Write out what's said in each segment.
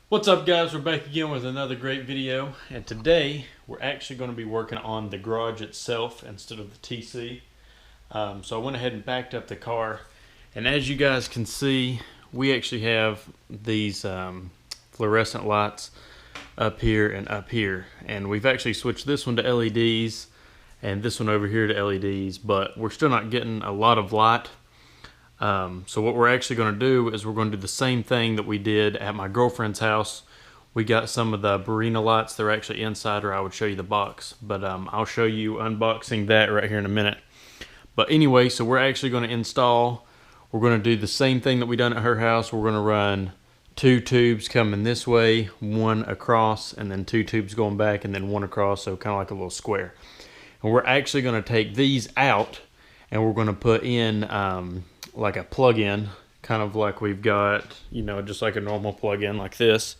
What's up, guys? We're back again with another great video, and today we're actually going to be working on the garage itself instead of the TC. So I went ahead and backed up the car, and as you guys can see, we actually have these fluorescent lights up here and up here, and we've actually switched this one to LEDs and this one over here to LEDs, but we're still not getting a lot of light. So what we're actually going to do is we're going to do the same thing that we did at my girlfriend's house. We got some of the Barrina lights. They're actually inside, or I would show you the box, but I'll show you unboxing that right here in a minute. But anyway, so we're actually going to we're going to do the same thing that we done at her house. We're going to run two tubes coming this way, one across, and then two tubes going back, and then one across, so kind of like a little square. And we're actually going to take these out, and we're going to put in like a plug-in, kind of like we've got, just like a normal plug-in like this.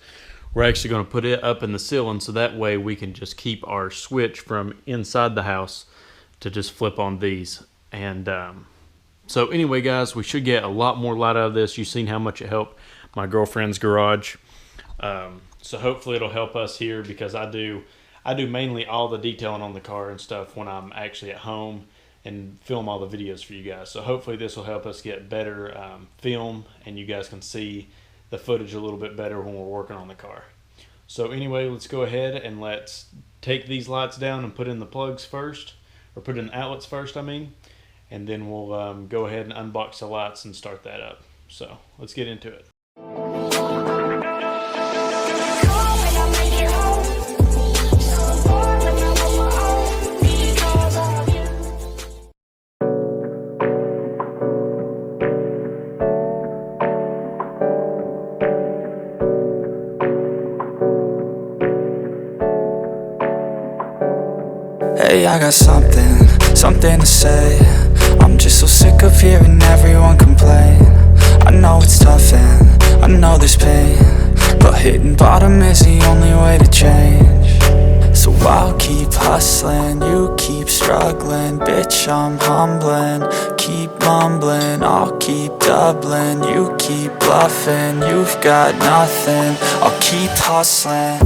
We're actually going to put it up in the ceiling, so that way we can just keep our switch from inside the house to just flip on these. And so anyway, guys, we should get a lot more light out of this. You've seen how much it helped my girlfriend's garage. So hopefully it'll help us here, because I do mainly all the detailing on the car and stuff when I'm actually at home and film all the videos for you guys. So hopefully this will help us get better film, and you guys can see the footage a little bit better when we're working on the car. So anyway, let's go ahead and let's take these lights down and put in the plugs first, or put in the outlets first, and then we'll go ahead and unbox the lights and start that up. So let's get into it. Hey, I got something to say. I'm just so sick of hearing everyone complain. I know it's tough and I know there's pain, but hitting bottom is the only way to change. So I'll keep hustling, you keep struggling. Bitch, I'm humbling, keep mumbling. I'll keep doubling, you keep bluffing. You've got nothing, I'll keep hustling.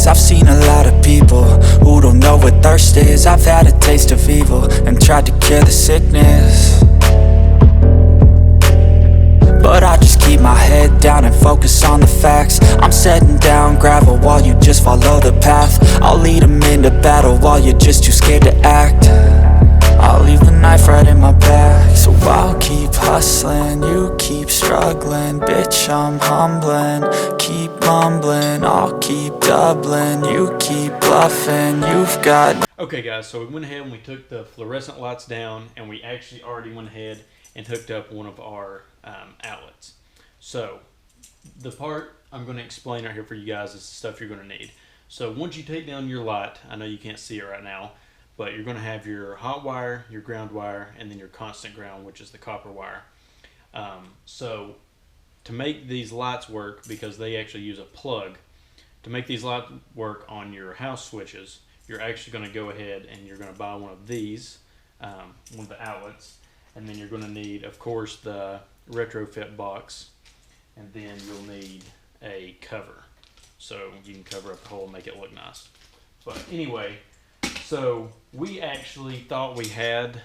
I've seen a lot of people who don't know what thirst is. I've had a taste of evil and tried to cure the sickness, but I just keep my head down and focus on the facts. I'm setting down gravel while you just follow the path. I'll lead them into battle while you're just too scared to act. I'll leave the knife right in my back. So I'll keep hustling, you keep struggling. Bitch, I'm humbling, keep mumbling. I'll keep doubling, you keep bluffing. You've got... Okay, guys, so we went ahead and we took the fluorescent lights down, and we actually already went ahead and hooked up one of our outlets. So the part I'm going to explain right here for you guys is the stuff you're going to need. So once you take down your light, I know you can't see it right now, but you're going to have your hot wire, your ground wire, and then your constant ground, which is the copper wire. So to make these lights work, because they actually use a plug, to make these lights work on your house switches, you're actually going to go ahead and you're going to buy one of these, one of the outlets, and then you're going to need, of course, the retrofit box, and then you'll need a cover, so you can cover up the hole and make it look nice. But anyway, so we actually thought we had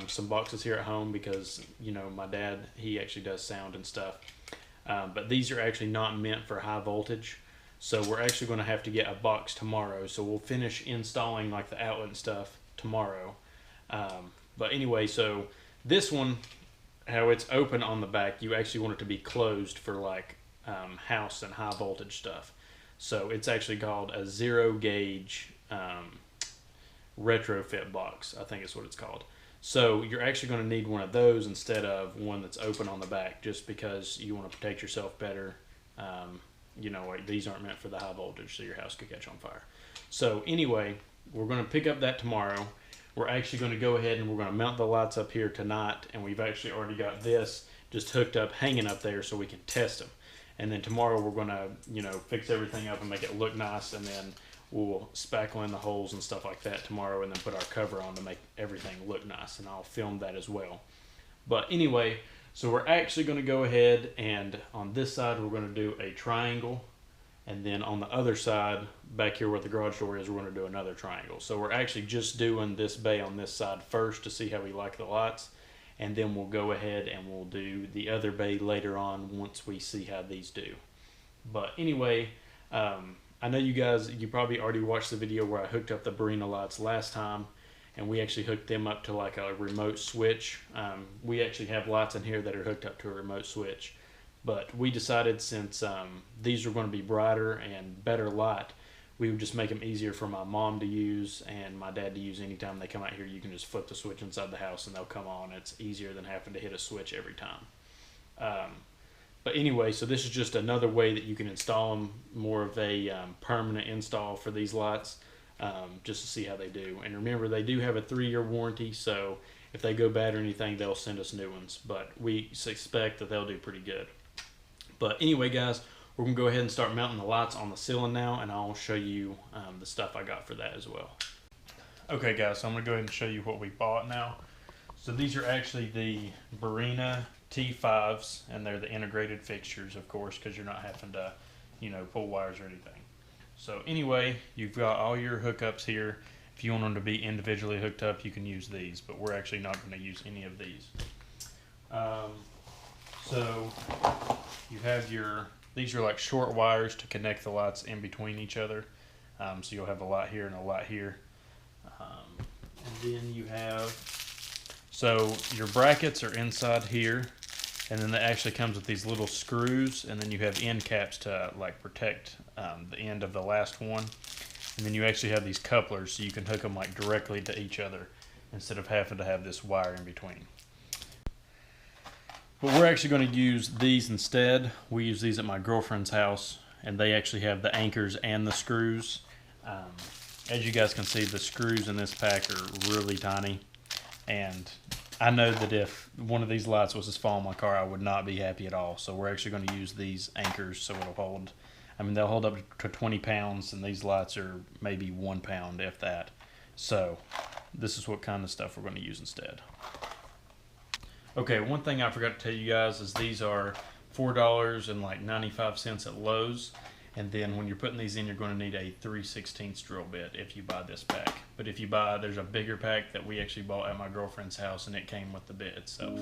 some boxes here at home, because my dad, he actually does sound and stuff, but these are actually not meant for high voltage, so we're actually going to have to get a box tomorrow. So we'll finish installing like the outlet and stuff tomorrow. But anyway, so this one, how it's open on the back, you actually want it to be closed for like house and high voltage stuff. So it's actually called a 0 gauge retrofit box, I think is what it's called. So you're actually going to need one of those instead of one that's open on the back, just because you want to protect yourself better you know, like these aren't meant for the high voltage, so your house could catch on fire. So anyway, we're going to pick up that tomorrow. We're actually going to go ahead and we're going to mount the lights up here tonight, and we've actually already got this just hooked up, hanging up there so we can test them. And then tomorrow we're going to, you know, fix everything up and make it look nice, and then we'll spackle in the holes and stuff like that tomorrow, and then put our cover on to make everything look nice, and I'll film that as well. But anyway, so we're actually going to go ahead, and on this side we're going to do a triangle, and then on the other side back here where the garage door is, we're going to do another triangle. So we're actually just doing this bay on this side first to see how we like the lights, and then we'll go ahead and we'll do the other bay later on once we see how these do. But anyway, I know you probably already watched the video where I hooked up the Barrina lights last time, and we actually hooked them up to like a remote switch. We actually have lights in here that are hooked up to a remote switch, but we decided since these are going to be brighter and better light, we would just make them easier for my mom to use and my dad to use anytime they come out here. You can just flip the switch inside the house and they'll come on. It's easier than having to hit a switch every time. But anyway, so this is just another way that you can install them, more of a permanent install for these lights, just to see how they do. And remember, they do have a 3-year warranty, so if they go bad or anything, they'll send us new ones. But we expect that they'll do pretty good. But anyway, guys, we're going to go ahead and start mounting the lights on the ceiling now, and I'll show you the stuff I got for that as well. Okay, guys, so I'm going to go ahead and show you what we bought now. So these are actually the Barrina T5s, and they're the integrated fixtures, of course, because you're not having to, you know, pull wires or anything. So anyway, you've got all your hookups here. If you want them to be individually hooked up, you can use these, but we're actually not going to use any of these. So you have these are like short wires to connect the lights in between each other. So you'll have a light here and a light here. And then you have, so your brackets are inside here, and then it actually comes with these little screws, and then you have end caps to like protect the end of the last one. And then you actually have these couplers, so you can hook them like directly to each other instead of having to have this wire in between. But we're actually going to use these instead. We use these at my girlfriend's house, and they actually have the anchors and the screws. As you guys can see, the screws in this pack are really tiny, and I know that if one of these lights was to fall on my car, I would not be happy at all. So we're actually going to use these anchors so it'll hold. I mean, they'll hold up to 20 pounds, and these lights are maybe 1 pound, if that. So this is what kind of stuff we're going to use instead. Okay, one thing I forgot to tell you guys is these are $4.95 at Lowe's. And then when you're putting these in, you're going to need a 3/16 drill bit if you buy this pack. But if you buy, there's a bigger pack that we actually bought at my girlfriend's house, and it came with the bit itself.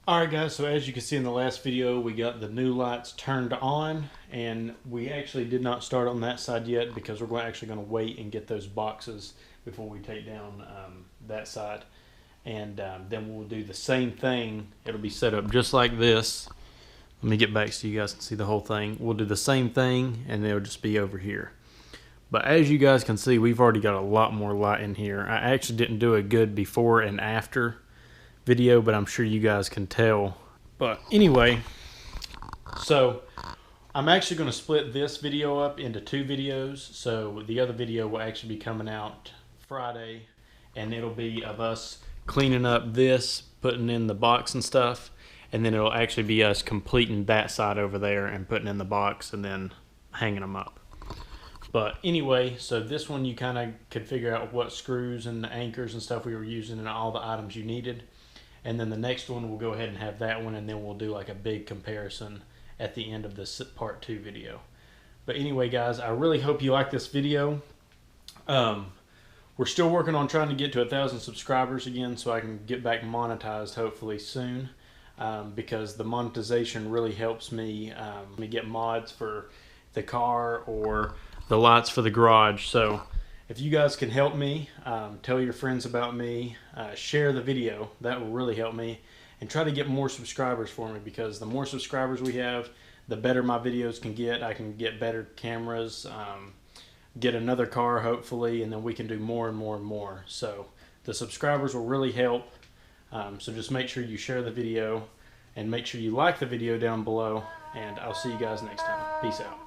Alright guys, so as you can see in the last video, we got the new lights turned on, and we actually did not start on that side yet because we're actually going to wait and get those boxes before we take down that side. And then we'll do the same thing. It'll be set up just like this. Let me get back so you guys can see the whole thing. We'll do the same thing, and it'll just be over here. But as you guys can see, we've already got a lot more light in here. I actually didn't do a good before and after video, but I'm sure you guys can tell. But anyway, so I'm actually going to split this video up into 2 videos. So the other video will actually be coming out Friday, and it'll be of us cleaning up this, putting in the box and stuff, and then it'll actually be us completing that side over there and putting in the box and then hanging them up. But anyway, so this one you kind of could figure out what screws and the anchors and stuff we were using and all the items you needed. And then the next one, we'll go ahead and have that one, and then we'll do like a big comparison at the end of this part 2 video. But anyway, guys, I really hope you like this video. We're still working on trying to get to 1,000 subscribers again so I can get back monetized hopefully soon, because the monetization really helps me get mods for the car or the lights for the garage. So if you guys can help me, tell your friends about me, share the video, that will really help me, and try to get more subscribers for me, because the more subscribers we have, the better my videos can get. I can get better cameras, get another car hopefully, and then we can do more and more and more. So the subscribers will really help. So just make sure you share the video and make sure you like the video down below, and I'll see you guys next time. Peace out.